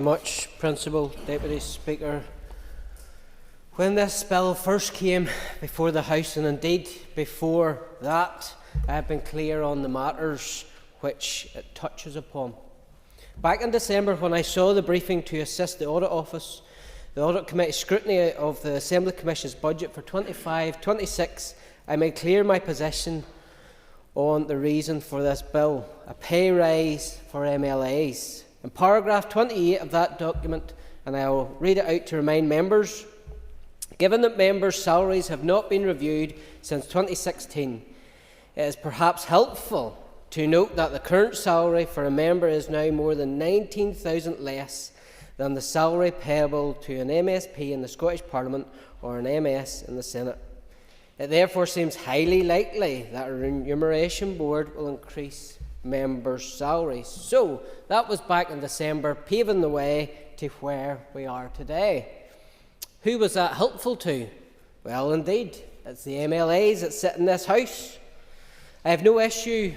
Much, Principal Deputy Speaker. When this bill first came before the House, and indeed before that, I have been clear on the matters which it touches upon. Back in December, when I saw the briefing to assist the Audit Office, the Audit Committee scrutiny of the Assembly Commission's budget for 25-26, I made clear my position on the reason for this bill: a pay rise for MLAs. In paragraph 28 of that document, and I will read it out to remind members, given that members' salaries have not been reviewed since 2016, it is perhaps helpful to note that the current salary for a member is now more than 19,000 less than the salary payable to an MSP in the Scottish Parliament or an MS in the Senate. It therefore seems highly likely that a remuneration board will increase members' salaries. So that was back in December, paving the way to where we are today. Who was that helpful to? Well, indeed, it's the MLAs that sit in this House. I have no issue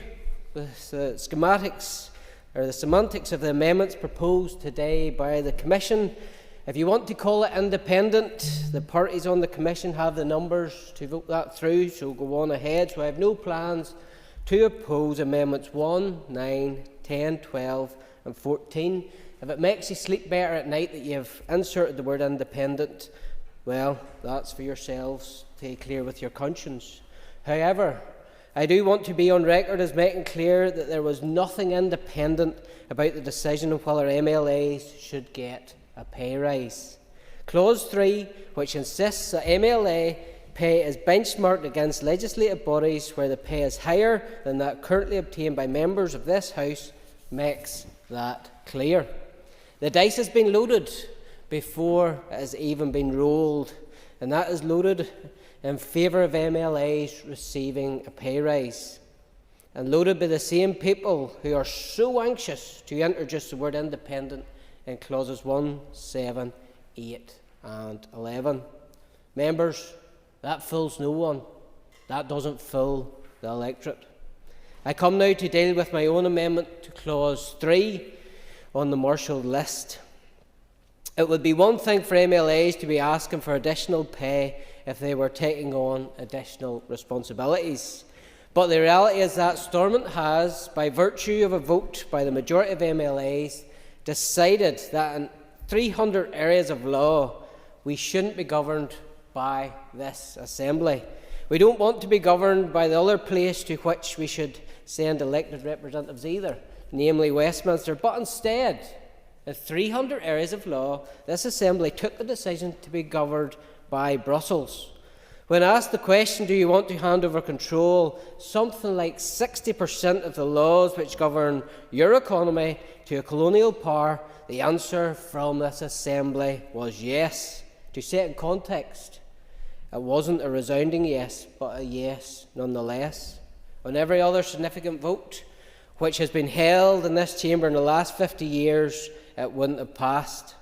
with the schematics or the semantics of the amendments proposed today by the Commission. If you want to call it independent, the parties on the Commission have the numbers to vote that through, so go on ahead. So I have no plans to oppose Amendments 1, 9, 10, 12 and 14. If it makes you sleep better at night that you have inserted the word independent, well, that's for yourselves to clear with your conscience. However, I do want to be on record as making clear that there was nothing independent about the decision of whether MLAs should get a pay rise. Clause 3, which insists that MLA pay is benchmarked against legislative bodies where the pay is higher than that currently obtained by members of this House, makes that clear. The dice has been loaded before it has even been rolled, and that is loaded in favour of MLAs receiving a pay rise, and loaded by the same people who are so anxious to introduce the word independent in clauses 1, 7, 8 and 11. Members, that fools no one. That doesn't fool the electorate. I come now to deal with my own amendment to clause 3 on the marshalled list. It would be one thing for MLAs to be asking for additional pay if they were taking on additional responsibilities. But the reality is that Stormont has, by virtue of a vote by the majority of MLAs, decided that in 300 areas of law we shouldn't be governed by this Assembly. We don't want to be governed by the other place to which we should send elected representatives either, namely Westminster, but instead, in 300 areas of law, this Assembly took the decision to be governed by Brussels. When asked the question, do you want to hand over control, something like 60% of the laws which govern your economy to a colonial power, the answer from this Assembly was yes. To set in context, it wasn't a resounding yes, but a yes nonetheless. On every other significant vote which has been held in this chamber in the last 50 years, it wouldn't have passed.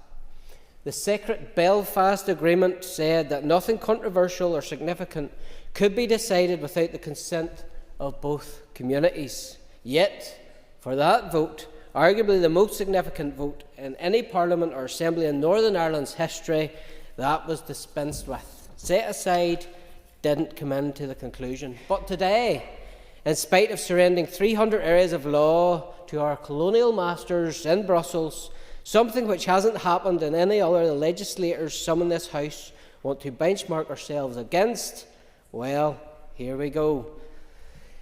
The secret Belfast Agreement said that nothing controversial or significant could be decided without the consent of both communities. Yet, for that vote, arguably the most significant vote in any Parliament or Assembly in Northern Ireland's history, that was dispensed with, set aside, didn't come into the conclusion. But today, in spite of surrendering 300 areas of law to our colonial masters in Brussels, something which hasn't happened in any other of the legislators some in this House want to benchmark ourselves against, well, here we go.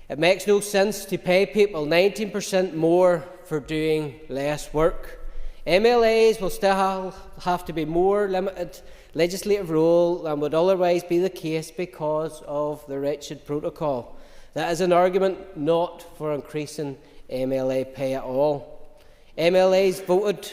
It makes no sense to pay people 19% more for doing less work. MLAs will still have to be more limited legislative role than would otherwise be the case because of the wretched protocol. That is an argument not for increasing MLA pay at all. MLAs voted.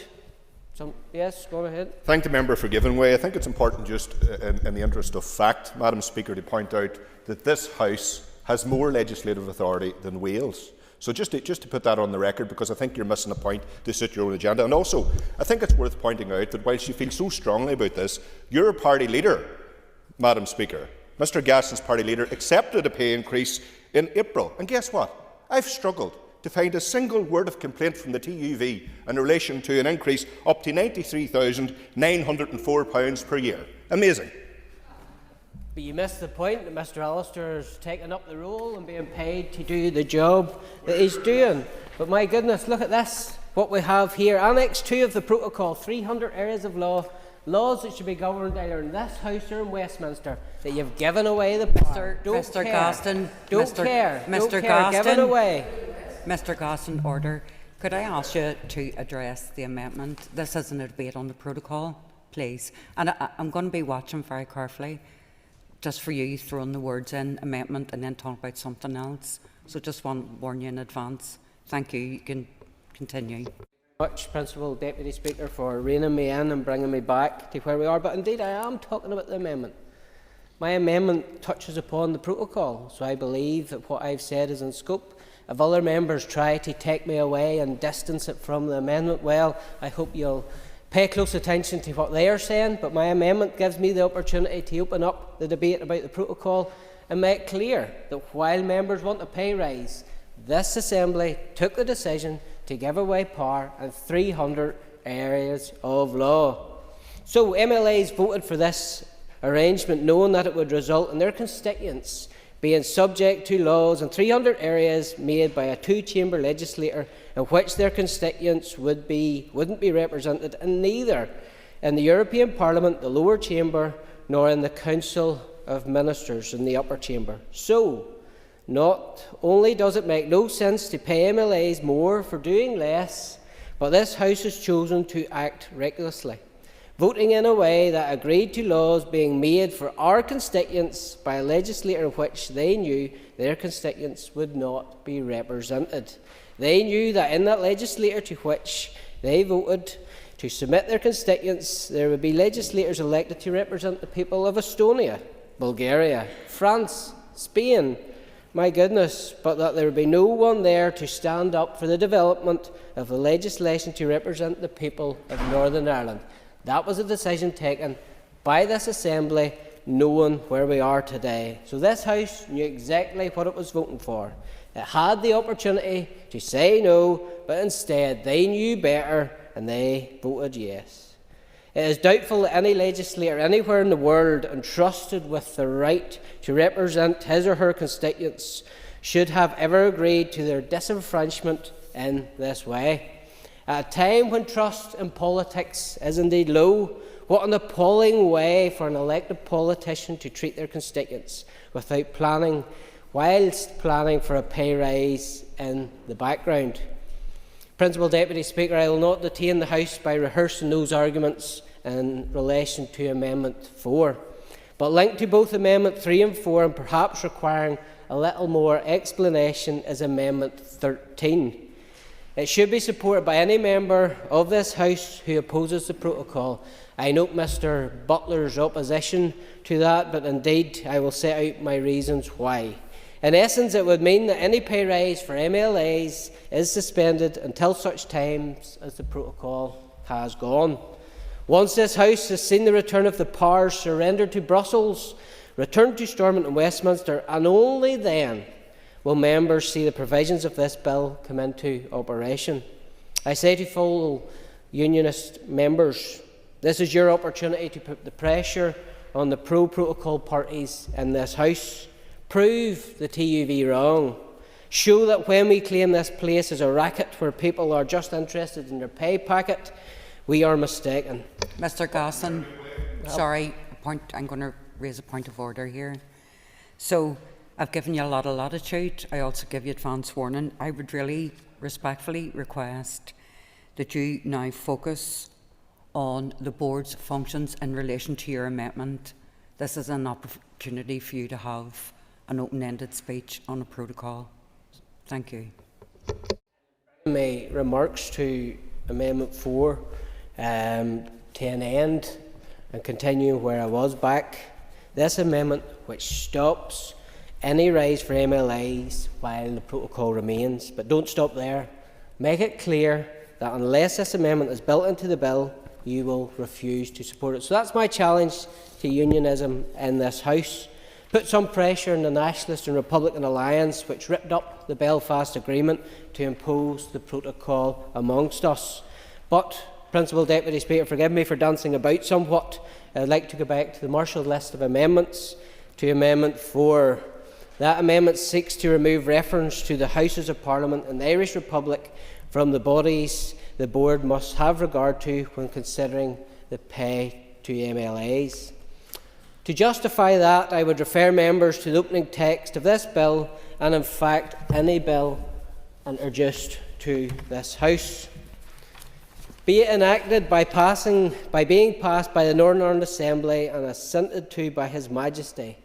Yes, go ahead. Thank the member for giving way. I think it's important, just in the interest of fact, Madam Speaker, to point out that this House has more legislative authority than Wales. So just to put that on the record, because I think you're missing a point to suit your own agenda. And also, I think it's worth pointing out that whilst you feel so strongly about this, your party leader, Madam Speaker, Mr Gasson's party leader, accepted a pay increase in April. And guess what? I've struggled to find a single word of complaint from the TUV in relation to an increase up to £93,904 per year. Amazing. But you missed the point that Mr Alistair has taken up the role and being paid to do the job that he's doing. But my goodness, look at this, what we have here. Annex 2 of the protocol, 300 areas of law, laws that should be governed either in this House or in Westminster, that you've given away the power. Mr Gostin, Mr Gostin, order. Could I ask you to address the amendment? This isn't a debate on the protocol, please. And I'm going to be watching very carefully, just for you throwing the words in, amendment, and then talk about something else. So just want to warn you in advance. Thank you. You can continue. Much, Principal Deputy Speaker, for reining me in and bringing me back to where we are. But indeed, I am talking about the amendment. My amendment touches upon the protocol, so I believe that what I've said is in scope. If other members try to take me away and distance it from the amendment, well, I hope you'll pay close attention to what they are saying. But my amendment gives me the opportunity to open up the debate about the protocol and make clear that while members want a pay rise, this Assembly took the decision to give away power in 300 areas of law. So MLAs voted for this arrangement knowing that it would result in their constituents being subject to laws in 300 areas made by a two-chamber legislator in which their constituents wouldn't be represented in neither in the European Parliament, the lower chamber, nor in the Council of Ministers in the upper chamber. So, not only does it make no sense to pay MLAs more for doing less, but this House has chosen to act recklessly, voting in a way that agreed to laws being made for our constituents by a legislator in which they knew their constituents would not be represented. They knew that in that legislature to which they voted to submit their constituents, there would be legislators elected to represent the people of Estonia, Bulgaria, France, Spain, my goodness, but that there would be no one there to stand up for the development of the legislation to represent the people of Northern Ireland. That was a decision taken by this Assembly, knowing where we are today. So this House knew exactly what it was voting for. It had the opportunity to say no, but instead they knew better and they voted yes. It is doubtful that any legislator anywhere in the world entrusted with the right to represent his or her constituents should have ever agreed to their disenfranchisement in this way. At a time when trust in politics is indeed low, what an appalling way for an elected politician to treat their constituents without planning, whilst planning for a pay rise in the background. Principal Deputy Speaker, I will not detain the House by rehearsing those arguments in relation to Amendment 4, but linked to both Amendment 3 and 4 and perhaps requiring a little more explanation is Amendment 13. It should be supported by any member of this House who opposes the protocol. I note Mr Butler's opposition to that, but indeed I will set out my reasons why. In essence, it would mean that any pay rise for MLAs is suspended until such times as the protocol has gone. Once this House has seen the return of the powers surrendered to Brussels, returned to Stormont and Westminster, and only then will members see the provisions of this bill come into operation. I say to fellow Unionist members, this is your opportunity to put the pressure on the pro-protocol parties in this House. Prove the TUV wrong. Show that when we claim this place as a racket where people are just interested in their pay packet, we are mistaken. Mr Gostin, sorry, I'm going to raise a point of order here. So, I've given you a lot of latitude. I also give you advance warning. I would really respectfully request that you now focus on the board's functions in relation to your amendment. This is an opportunity for you to have an open-ended speech on a protocol. Thank you. My remarks to Amendment 4 to an end and continue where I was back. This amendment, which stops any rise for MLAs while the protocol remains, but don't stop there. Make it clear that unless this amendment is built into the bill, you will refuse to support it. So that's my challenge to unionism in this House. put some pressure on the Nationalist and Republican alliance, which ripped up the Belfast Agreement to impose the protocol amongst us. But, Principal Deputy Speaker, forgive me for dancing about somewhat. I'd like to go back to the marshalled list of amendments, to Amendment 4. That amendment seeks to remove reference to the Houses of Parliament in the Irish Republic from the bodies the Board must have regard to when considering the pay to MLAs. To justify that, I would refer members to the opening text of this bill, and in fact any bill introduced to this House. Be it enacted by being passed by the Northern Ireland Assembly and assented to by His Majesty.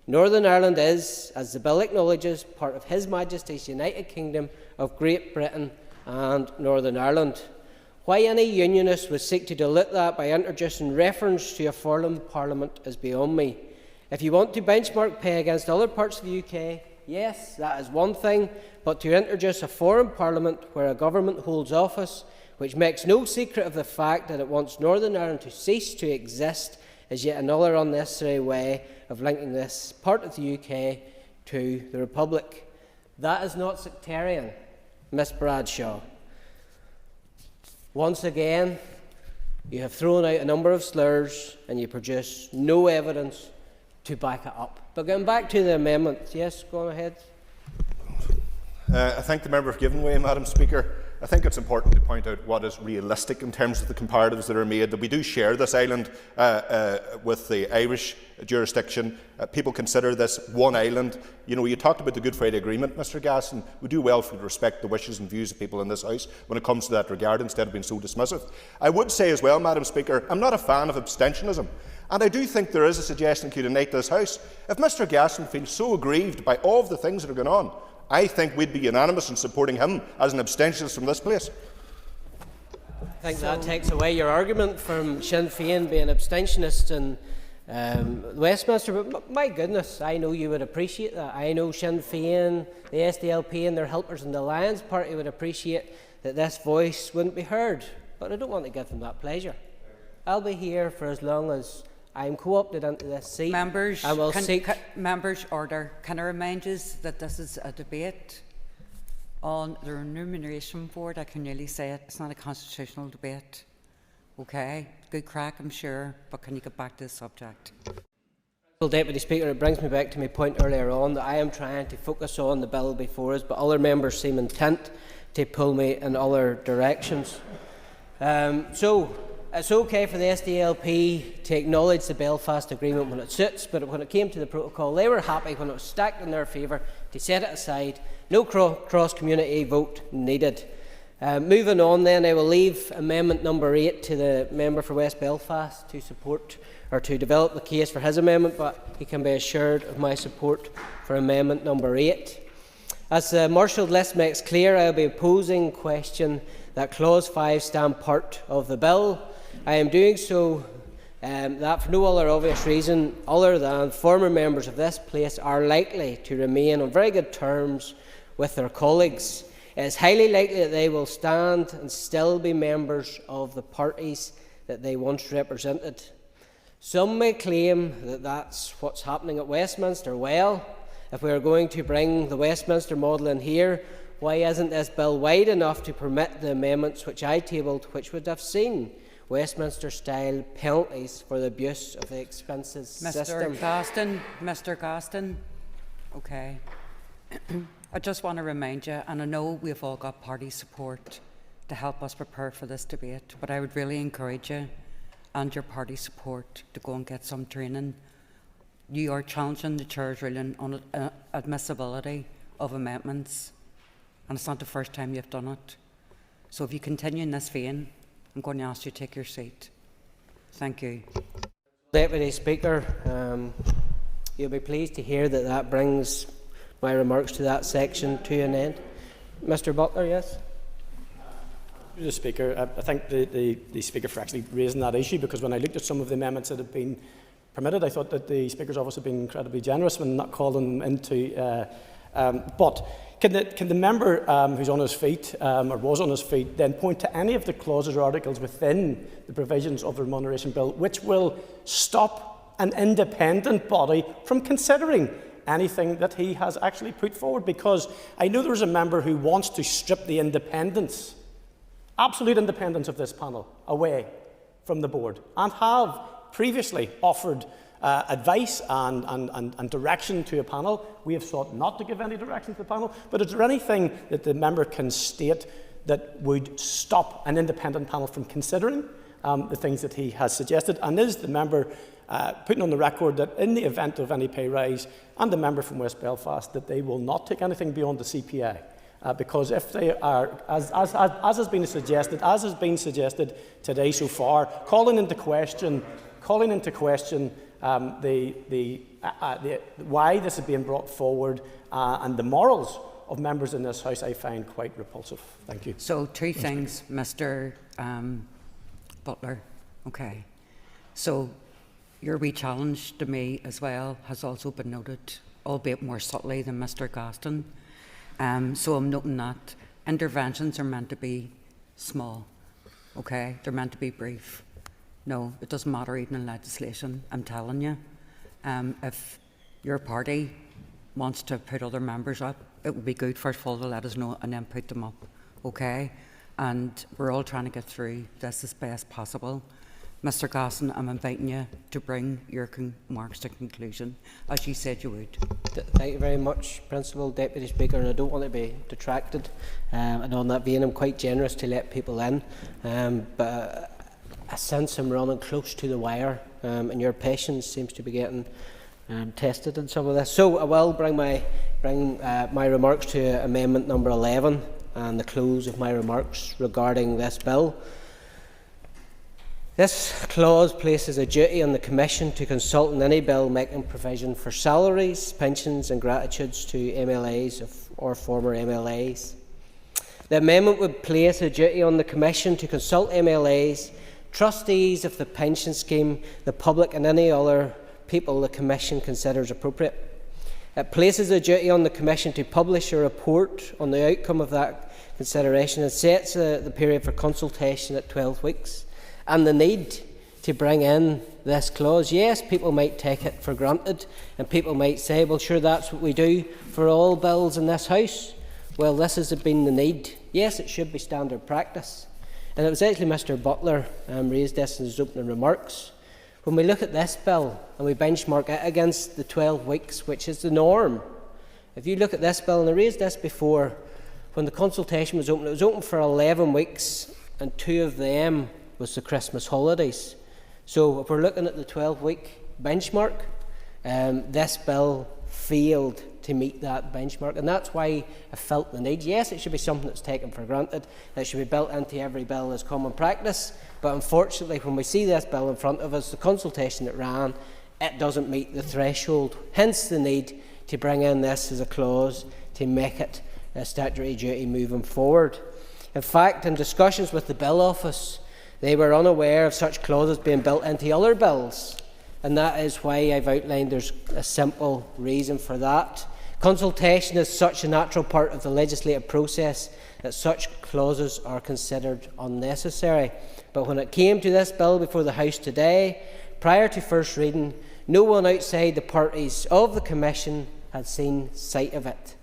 Northern Ireland is, as the bill acknowledges, part of His Majesty's United Kingdom of Great Britain and Northern Ireland. Why any unionist would seek to dilute that by introducing reference to a foreign parliament is beyond me. If you want to benchmark pay against other parts of the UK, yes, that is one thing, but to introduce a foreign parliament where a government holds office, which makes no secret of the fact that it wants Northern Ireland to cease to exist, is yet another unnecessary way of linking this part of the UK to the Republic. That is not sectarian, Miss Bradshaw. Once again, you have thrown out a number of slurs and you produce no evidence to back it up. But going back to the amendments, yes, go on ahead. I thank the member for giving way, Madam Speaker. I think it's important to point out what is realistic in terms of the comparatives that are made, that we do share this island with the Irish jurisdiction. People consider this one island. You know, you talked about the Good Friday Agreement, Mr Gasson. We do well to respect the wishes and views of people in this House when it comes to that regard, instead of being so dismissive. I would say as well, Madam Speaker, I'm not a fan of abstentionism. And I do think there is a suggestion to unite this House. If Mr Gasson feels so aggrieved by all of the things that are going on, I think we'd be unanimous in supporting him as an abstentionist from this place. I think that takes away your argument from Sinn Féin being abstentionist in Westminster, but my goodness, I know you would appreciate that. I know Sinn Féin, the SDLP and their helpers in the Alliance Party would appreciate that this voice wouldn't be heard, but I don't want to give them that pleasure. I'll be here for as long as I'm co-opted into this seat. Members, members, order. Can I remind you that this is a debate on the Remuneration Board? I can nearly say it. It's not a constitutional debate. Okay, good crack, I'm sure, but can you get back to the subject? Deputy Speaker, it brings me back to my point earlier on that I am trying to focus on the bill before us, but other members seem intent to pull me in other directions. So it's okay for the SDLP to acknowledge the Belfast Agreement when it suits, but when it came to the protocol, they were happy when it was stacked in their favour to set it aside. No cross-community vote needed. Moving on then, I will leave Amendment number 8 to the member for West Belfast to support or to develop the case for his amendment, but he can be assured of my support for Amendment number 8. As the marshalled list makes clear, I will be opposing question that Clause 5 stand part of the bill. I am doing so that for no other obvious reason other than former members of this place are likely to remain on very good terms with their colleagues. It is highly likely that they will stand and still be members of the parties that they once represented. Some may claim that that's what's happening at Westminster. Well, if we are going to bring the Westminster model in here, why isn't this bill wide enough to permit the amendments which I tabled, which would have seen Westminster-style penalties for the abuse of the expenses system? Mr Gaston, okay. I just want to remind you, and I know we've all got party support to help us prepare for this debate, but I would really encourage you and your party support to go and get some training. You are challenging the Chair's ruling on admissibility of amendments, and it's not the first time you've done it. So if you continue in this vein, I'm going to ask you to take your seat. Thank you. Deputy Speaker, you'll be pleased to hear that that brings my remarks to that section to an end. Mr Butler, yes? Mr Speaker, I thank the Speaker for actually raising that issue, because when I looked at some of the amendments that have been permitted, I thought that the Speaker's office had been incredibly generous when not calling them into. But can the member who's on his feet, or was on his feet, then point to any of the clauses or articles within the provisions of the Remuneration Bill which will stop an independent body from considering anything that he has actually put forward, because I know there's a member who wants to strip the independence, absolute independence of this panel away from the board, and have previously offered advice and direction to a panel. We have sought not to give any direction to the panel, but is there anything that the member can state that would stop an independent panel from considering the things that he has suggested? And is the member putting on the record that in the event of any pay rise, and the member from West Belfast, that they will not take anything beyond the CPI? Because if they are, as has been suggested today so far, calling into question why this is being brought forward and the morals of members in this House, I find quite repulsive. Thank you. So two things, Mr. Butler. Okay. So your wee challenge to me as well has also been noted, albeit more subtly than Mr. Gaston. So I'm noting that interventions are meant to be small. Okay, they're meant to be brief. No, it doesn't matter even in legislation, I'm telling you. If your party wants to put other members up, it would be good first of all to let us know and then put them up, okay? And we're all trying to get through this as best possible. Mr. Gasson, I'm inviting you to bring your remarks to conclusion, as you said you would. Thank you very much, Principal Deputy Speaker, and I don't want to be detracted. And on that vein, I'm quite generous to let people in, but I sense I'm running close to the wire, and your patience seems to be getting tested in some of this. So I will bring my remarks to amendment number 11 and the close of my remarks regarding this bill. This clause places a duty on the Commission to consult on any bill making provision for salaries, pensions and gratitudes to MLAs or former MLAs. The amendment would place a duty on the Commission to consult MLAs, trustees of the pension scheme, the public and any other people the Commission considers appropriate. It places a duty on the Commission to publish a report on the outcome of that consideration and sets the period for consultation at 12 weeks. And the need to bring in this clause, yes, people might take it for granted and people might say, well, sure, that's what we do for all bills in this House. Well, this has been the need. Yes, it should be standard practice. And it was actually Mr. Butler raised this in his opening remarks. When we look at this bill and we benchmark it against the 12 weeks, which is the norm, if you look at this bill, and I raised this before, when the consultation was open, it was open for 11 weeks and 2 of them was the Christmas holidays. So if we're looking at the 12-week benchmark, this bill failed to meet that benchmark, and that's why I felt the need. Yes, it should be something that's taken for granted, that should be built into every bill as common practice, but unfortunately when we see this bill in front of us, the consultation that ran, it doesn't meet the threshold, hence the need to bring in this as a clause to make it a statutory duty moving forward. In fact, in discussions with the Bill Office, they were unaware of such clauses being built into other bills, and that is why I've outlined there's a simple reason for that. Consultation is such a natural part of the legislative process that such clauses are considered unnecessary. But when it came to this bill before the House today, prior to first reading, no one outside the parties of the Commission had seen sight of it.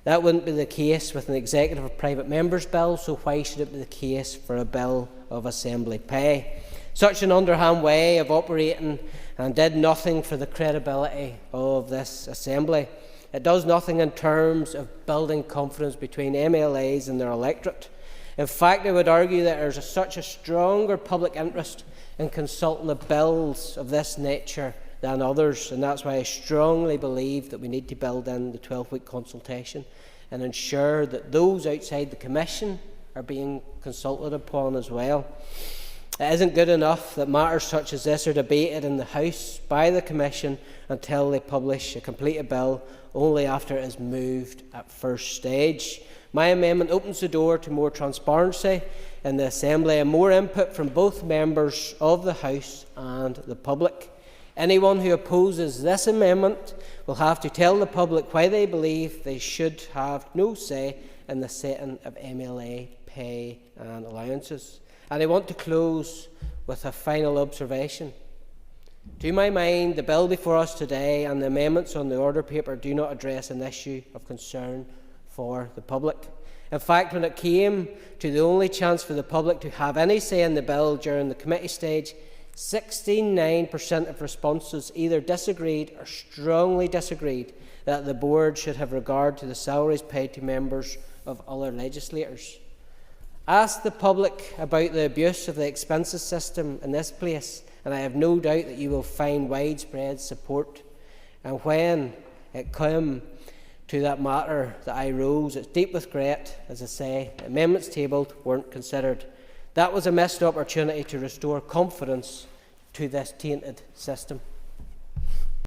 That wouldn't be the case with an executive or private member's bill, so why should it be the case for a bill of assembly pay? Such an underhand way of operating and did nothing for the credibility of this assembly. It does nothing in terms of building confidence between MLAs and their electorate. In fact, I would argue that there is such a stronger public interest in consulting the bills of this nature than others, and that's why I strongly believe that we need to build in the 12-week consultation and ensure that those outside the Commission are being consulted upon as well. It isn't good enough that matters such as this are debated in the House by the Commission until they publish a completed bill only after it is moved at first stage. My amendment opens the door to more transparency in the Assembly and more input from both members of the House and the public. Anyone who opposes this amendment will have to tell the public why they believe they should have no say in the setting of MLA pay and allowances. And I want to close with a final observation. To my mind, the bill before us today and the amendments on the order paper do not address an issue of concern for the public. In fact, when it came to the only chance for the public to have any say in the bill during the committee stage, 69% of responses either disagreed or strongly disagreed that the board should have regard to the salaries paid to members of other legislators. Ask the public about the abuse of the expenses system in this place, and I have no doubt that you will find widespread support. And when it came to that matter that I rose, it's deep with regret, as I say, amendments tabled weren't considered. That was a missed opportunity to restore confidence to this tainted system.